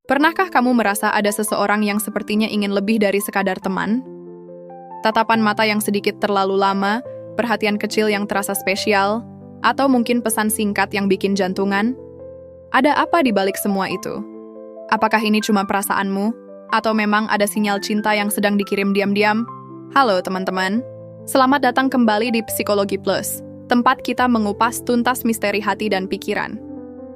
Pernahkah kamu merasa ada seseorang yang sepertinya ingin lebih dari sekadar teman? Tatapan mata yang sedikit terlalu lama, perhatian kecil yang terasa spesial, atau mungkin pesan singkat yang bikin jantungan? Ada apa di balik semua itu? Apakah ini cuma perasaanmu? Atau memang ada sinyal cinta yang sedang dikirim diam-diam? Halo teman-teman, selamat datang kembali di Psikologi Plus, tempat kita mengupas tuntas misteri hati dan pikiran.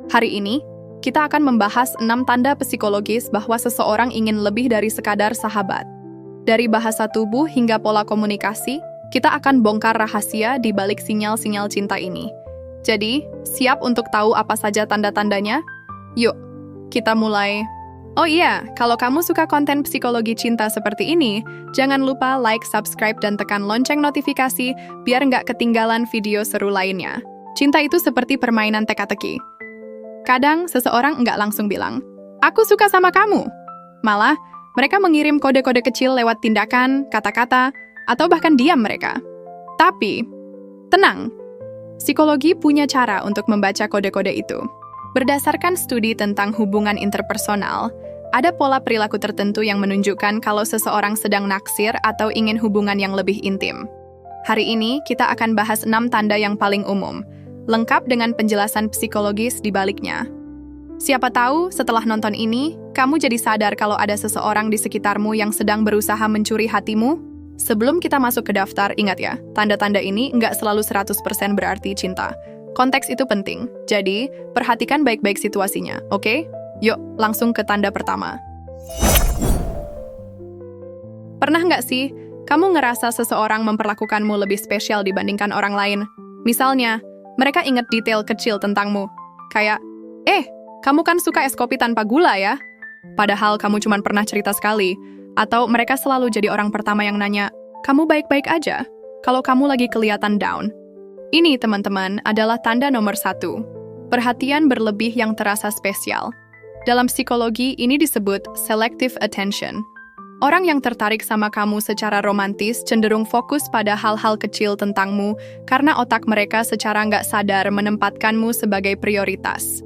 Hari ini, kita akan membahas 6 tanda psikologis bahwa seseorang ingin lebih dari sekadar sahabat. Dari bahasa tubuh hingga pola komunikasi, kita akan bongkar rahasia di balik sinyal-sinyal cinta ini. Jadi, siap untuk tahu apa saja tanda-tandanya? Yuk, kita mulai. Oh iya, kalau kamu suka konten psikologi cinta seperti ini, jangan lupa like, subscribe, dan tekan lonceng notifikasi biar nggak ketinggalan video seru lainnya. Cinta itu seperti permainan teka-teki. Kadang, seseorang nggak langsung bilang, "Aku suka sama kamu." Malah, mereka mengirim kode-kode kecil lewat tindakan, kata-kata, atau bahkan diam mereka. Tapi, tenang, psikologi punya cara untuk membaca kode-kode itu. Berdasarkan studi tentang hubungan interpersonal, ada pola perilaku tertentu yang menunjukkan kalau seseorang sedang naksir atau ingin hubungan yang lebih intim. Hari ini, kita akan bahas 6 tanda yang paling umum, lengkap dengan penjelasan psikologis di baliknya. Siapa tahu setelah nonton ini, kamu jadi sadar kalau ada seseorang di sekitarmu yang sedang berusaha mencuri hatimu? Sebelum kita masuk ke daftar, ingat ya, tanda-tanda ini nggak selalu 100% berarti cinta. Konteks itu penting, jadi perhatikan baik-baik situasinya, oke? Yuk, langsung ke tanda pertama. Pernah nggak sih, kamu ngerasa seseorang memperlakukanmu lebih spesial dibandingkan orang lain? Misalnya, mereka ingat detail kecil tentangmu. Kayak, kamu kan suka es kopi tanpa gula ya? Padahal kamu cuma pernah cerita sekali. Atau mereka selalu jadi orang pertama yang nanya, "Kamu baik-baik aja?" Kalau kamu lagi kelihatan down. Ini, teman-teman, adalah tanda nomor 1. Perhatian berlebih yang terasa spesial. Dalam psikologi, ini disebut selective attention. Orang yang tertarik sama kamu secara romantis cenderung fokus pada hal-hal kecil tentangmu karena otak mereka secara nggak sadar menempatkanmu sebagai prioritas.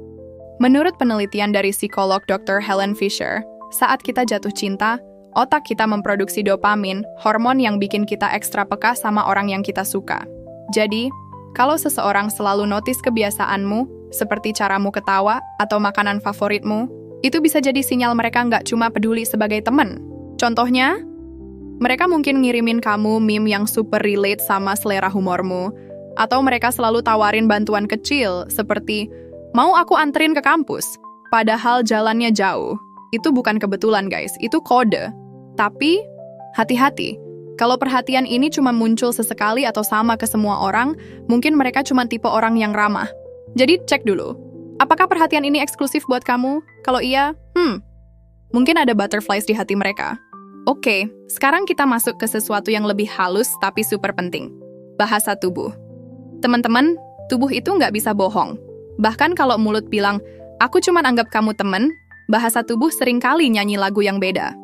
Menurut penelitian dari psikolog Dr. Helen Fisher, saat kita jatuh cinta, otak kita memproduksi dopamin, hormon yang bikin kita ekstra peka sama orang yang kita suka. Jadi, kalau seseorang selalu notice kebiasaanmu, seperti caramu ketawa atau makanan favoritmu, itu bisa jadi sinyal mereka nggak cuma peduli sebagai teman. Contohnya, mereka mungkin ngirimin kamu meme yang super relate sama selera humormu, atau mereka selalu tawarin bantuan kecil, seperti, "Mau aku anterin ke kampus?" Padahal jalannya jauh. Itu bukan kebetulan, guys. Itu kode. Tapi, hati-hati. Kalau perhatian ini cuma muncul sesekali atau sama ke semua orang, mungkin mereka cuma tipe orang yang ramah. Jadi, cek dulu. Apakah perhatian ini eksklusif buat kamu? Kalau iya, mungkin ada butterflies di hati mereka. Oke, sekarang kita masuk ke sesuatu yang lebih halus tapi super penting. Bahasa tubuh. Teman-teman, tubuh itu nggak bisa bohong. Bahkan kalau mulut bilang, "Aku cuma anggap kamu teman," bahasa tubuh seringkali nyanyi lagu yang beda.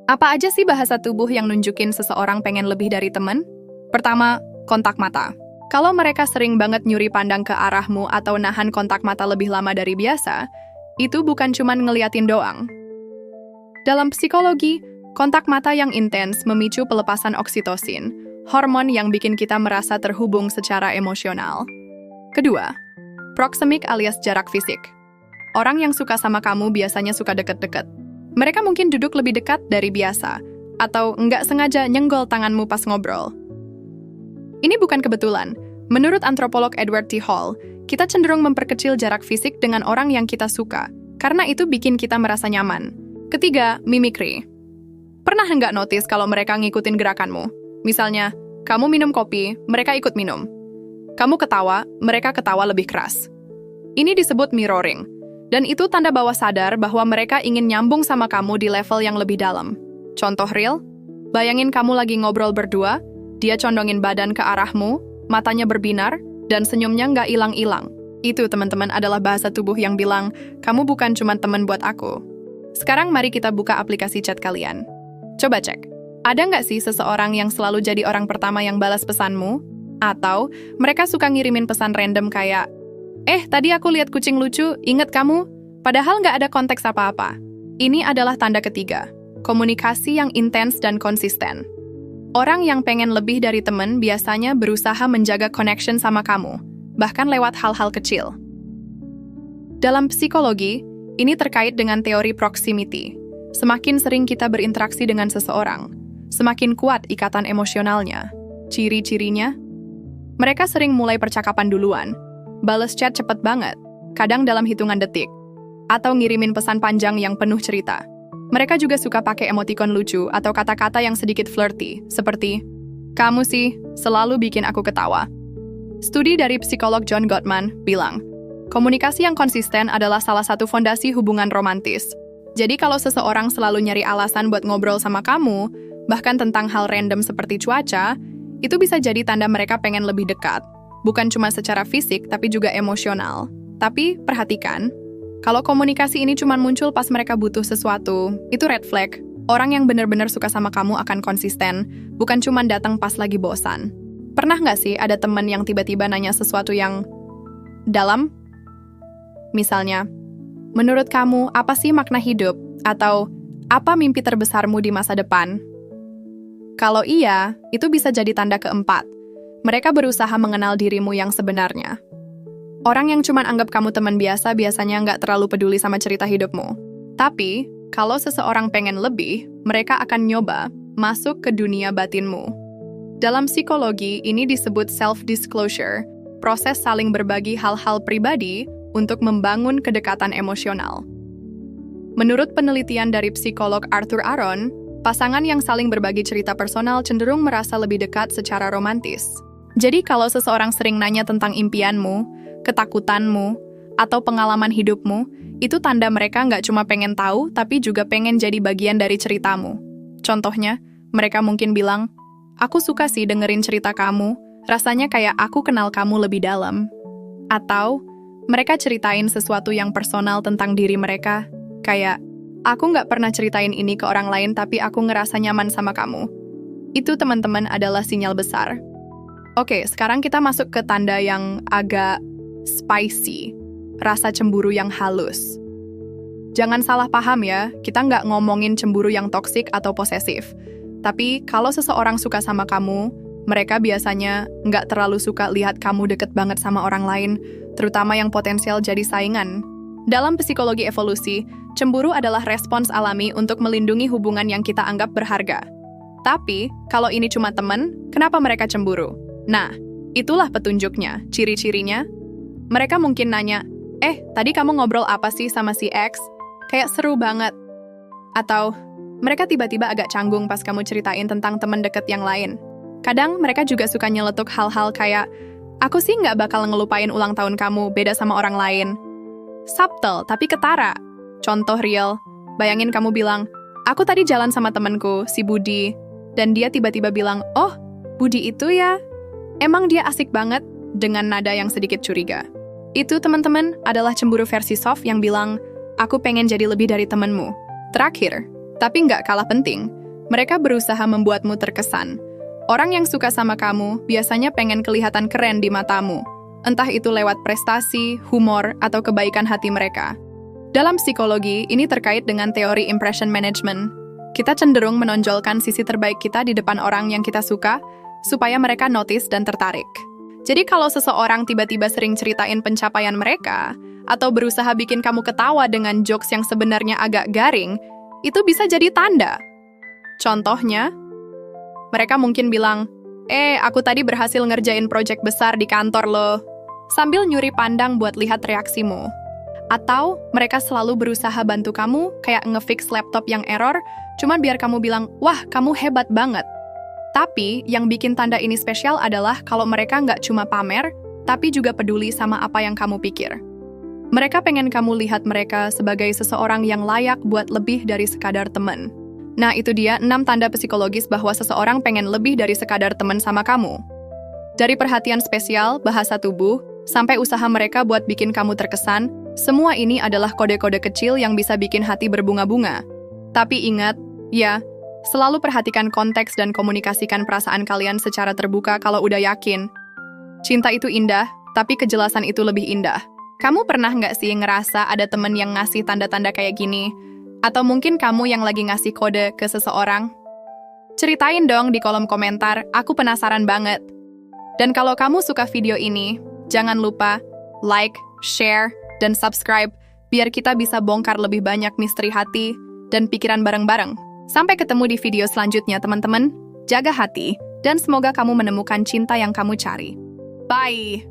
Apa aja sih bahasa tubuh yang nunjukin seseorang pengen lebih dari teman? Pertama, kontak mata. Kalau mereka sering banget nyuri pandang ke arahmu atau nahan kontak mata lebih lama dari biasa, itu bukan cuma ngeliatin doang. Dalam psikologi, kontak mata yang intens memicu pelepasan oksitosin, hormon yang bikin kita merasa terhubung secara emosional. Kedua, proxemic alias jarak fisik. Orang yang suka sama kamu biasanya suka deket-deket. Mereka mungkin duduk lebih dekat dari biasa, atau nggak sengaja nyenggol tanganmu pas ngobrol. Ini bukan kebetulan. Menurut antropolog Edward T. Hall, kita cenderung memperkecil jarak fisik dengan orang yang kita suka, karena itu bikin kita merasa nyaman. Ketiga, mimikri. Pernah nggak notice kalau mereka ngikutin gerakanmu? Misalnya, kamu minum kopi, mereka ikut minum. Kamu ketawa, mereka ketawa lebih keras. Ini disebut mirroring. Dan itu tanda bawah sadar bahwa mereka ingin nyambung sama kamu di level yang lebih dalam. Contoh real, bayangin kamu lagi ngobrol berdua, dia condongin badan ke arahmu, matanya berbinar, dan senyumnya nggak hilang-hilang. Itu, teman-teman, adalah bahasa tubuh yang bilang, kamu bukan cuma teman buat aku. Sekarang mari kita buka aplikasi chat kalian. Coba cek, ada nggak sih seseorang yang selalu jadi orang pertama yang balas pesanmu? Atau mereka suka ngirimin pesan random kayak, tadi aku lihat kucing lucu, inget kamu? Padahal nggak ada konteks apa-apa. Ini adalah tanda ketiga, komunikasi yang intens dan konsisten. Orang yang pengen lebih dari teman biasanya berusaha menjaga connection sama kamu, bahkan lewat hal-hal kecil. Dalam psikologi, ini terkait dengan teori proximity. Semakin sering kita berinteraksi dengan seseorang, semakin kuat ikatan emosionalnya. Ciri-cirinya, mereka sering mulai percakapan duluan, bales chat cepet banget, kadang dalam hitungan detik, atau ngirimin pesan panjang yang penuh cerita. Mereka juga suka pakai emoticon lucu atau kata-kata yang sedikit flirty, seperti, "Kamu sih, selalu bikin aku ketawa." Studi dari psikolog John Gottman bilang, komunikasi yang konsisten adalah salah satu fondasi hubungan romantis. Jadi kalau seseorang selalu nyari alasan buat ngobrol sama kamu, bahkan tentang hal random seperti cuaca, itu bisa jadi tanda mereka pengen lebih dekat. Bukan cuma secara fisik, tapi juga emosional. Tapi perhatikan, kalau komunikasi ini cuma muncul pas mereka butuh sesuatu, itu red flag. Orang yang benar-benar suka sama kamu akan konsisten, bukan cuma datang pas lagi bosan. Pernah nggak sih ada teman yang tiba-tiba nanya sesuatu yang dalam? Misalnya, menurut kamu apa sih makna hidup? Atau apa mimpi terbesarmu di masa depan? Kalau iya, itu bisa jadi tanda keempat. Mereka berusaha mengenal dirimu yang sebenarnya. Orang yang cuma anggap kamu teman biasa biasanya nggak terlalu peduli sama cerita hidupmu. Tapi, kalau seseorang pengen lebih, mereka akan nyoba masuk ke dunia batinmu. Dalam psikologi, ini disebut self-disclosure, proses saling berbagi hal-hal pribadi untuk membangun kedekatan emosional. Menurut penelitian dari psikolog Arthur Aron, pasangan yang saling berbagi cerita personal cenderung merasa lebih dekat secara romantis. Jadi kalau seseorang sering nanya tentang impianmu, ketakutanmu, atau pengalaman hidupmu, itu tanda mereka nggak cuma pengen tahu, tapi juga pengen jadi bagian dari ceritamu. Contohnya, mereka mungkin bilang, "Aku suka sih dengerin cerita kamu, rasanya kayak aku kenal kamu lebih dalam." Atau, mereka ceritain sesuatu yang personal tentang diri mereka, kayak, "Aku nggak pernah ceritain ini ke orang lain, tapi aku ngerasa nyaman sama kamu." Itu teman-teman adalah sinyal besar. Oke, sekarang kita masuk ke tanda yang agak spicy, rasa cemburu yang halus. Jangan salah paham ya, kita nggak ngomongin cemburu yang toksik atau posesif. Tapi kalau seseorang suka sama kamu, mereka biasanya nggak terlalu suka lihat kamu deket banget sama orang lain, terutama yang potensial jadi saingan. Dalam psikologi evolusi, cemburu adalah respons alami untuk melindungi hubungan yang kita anggap berharga. Tapi, kalau ini cuma teman, kenapa mereka cemburu? Nah, itulah petunjuknya, ciri-cirinya. Mereka mungkin nanya, tadi kamu ngobrol apa sih sama si X? Kayak seru banget. Atau, mereka tiba-tiba agak canggung pas kamu ceritain tentang teman deket yang lain. Kadang mereka juga suka nyeletuk hal-hal kayak, "Aku sih nggak bakal ngelupain ulang tahun kamu, beda sama orang lain." Subtle, tapi ketara. Contoh real, bayangin kamu bilang, "Aku tadi jalan sama temenku, si Budi." Dan dia tiba-tiba bilang, "Oh, Budi itu ya? Emang dia asik banget?" Dengan nada yang sedikit curiga. Itu teman-teman adalah cemburu versi soft yang bilang, "Aku pengen jadi lebih dari temenmu." Terakhir, tapi nggak kalah penting, mereka berusaha membuatmu terkesan. Orang yang suka sama kamu biasanya pengen kelihatan keren di matamu, entah itu lewat prestasi, humor, atau kebaikan hati mereka. Dalam psikologi, ini terkait dengan teori impression management. Kita cenderung menonjolkan sisi terbaik kita di depan orang yang kita suka, supaya mereka notice dan tertarik. Jadi kalau seseorang tiba-tiba sering ceritain pencapaian mereka, atau berusaha bikin kamu ketawa dengan jokes yang sebenarnya agak garing, itu bisa jadi tanda. Contohnya, mereka mungkin bilang, "Aku tadi berhasil ngerjain proyek besar di kantor loh," sambil nyuri pandang buat lihat reaksimu. Atau mereka selalu berusaha bantu kamu, kayak ngefix laptop yang error, cuma biar kamu bilang, "Wah, kamu hebat banget." Tapi, yang bikin tanda ini spesial adalah kalau mereka nggak cuma pamer, tapi juga peduli sama apa yang kamu pikir. Mereka pengen kamu lihat mereka sebagai seseorang yang layak buat lebih dari sekadar teman. Nah, itu dia 6 tanda psikologis bahwa seseorang pengen lebih dari sekadar teman sama kamu. Dari perhatian spesial, bahasa tubuh, sampai usaha mereka buat bikin kamu terkesan, semua ini adalah kode-kode kecil yang bisa bikin hati berbunga-bunga. Tapi ingat, ya, selalu perhatikan konteks dan komunikasikan perasaan kalian secara terbuka kalau udah yakin. Cinta itu indah, tapi kejelasan itu lebih indah. Kamu pernah nggak sih ngerasa ada temen yang ngasih tanda-tanda kayak gini? Atau mungkin kamu yang lagi ngasih kode ke seseorang? Ceritain dong di kolom komentar, aku penasaran banget. Dan kalau kamu suka video ini, jangan lupa like, share, dan subscribe biar kita bisa bongkar lebih banyak misteri hati dan pikiran bareng-bareng. Sampai ketemu di video selanjutnya, teman-teman. Jaga hati, dan semoga kamu menemukan cinta yang kamu cari. Bye!